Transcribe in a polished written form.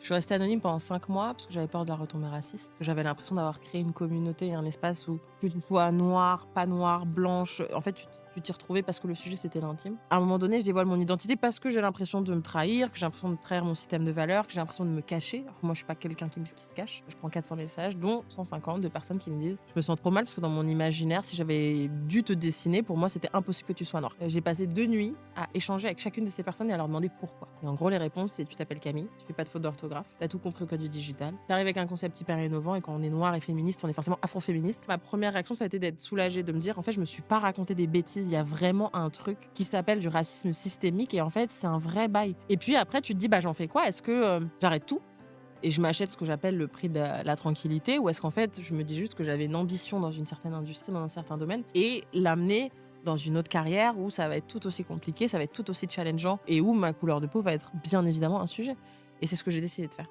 Je suis restée anonyme pendant 5 mois parce que j'avais peur de la retombée raciste. J'avais l'impression d'avoir créé une communauté et un espace où que tu sois noire, pas noire, blanche, en fait, tu t'y retrouvais parce que le sujet, c'était l'intime. À un moment donné, je dévoile mon identité parce que j'ai l'impression de me trahir, que j'ai l'impression de trahir mon système de valeurs, que j'ai l'impression de me cacher. Alors que moi, je suis pas quelqu'un qui se cache. Je prends 400 messages, dont 150 de personnes qui me disent: «Je me sens trop mal parce que dans mon imaginaire, si j'avais dû te dessiner, pour moi, c'était impossible que tu sois noire». J'ai passé 2 nuits à échanger avec chacune de ces personnes et à leur demander pourquoi. Et en gros, les réponses, c'est: «Tu t'appelles Camille, tu fais pas de faute d'orthographe, tu as tout compris au code du digital, tu arrives avec un concept hyper innovant et quand on est noir et féministe, on est forcément afro-féministe». Ma première réaction, ça a été d'être soulagée, de me dire: «En fait, je me suis pas raconté des bêtises, il y a vraiment un truc qui s'appelle du racisme systémique et en fait, c'est un vrai bail». Et puis après, tu te dis: «Bah, j'en fais quoi? Est-ce que, j'arrête tout et je m'achète ce que j'appelle le prix de la tranquillité ou est-ce qu'en fait, je me dis juste que j'avais une ambition dans une certaine industrie, dans un certain domaine et l'amener dans une autre carrière où ça va être tout aussi compliqué, ça va être tout aussi challengeant et où ma couleur de peau va être bien évidemment un sujet?» Et c'est ce que j'ai décidé de faire.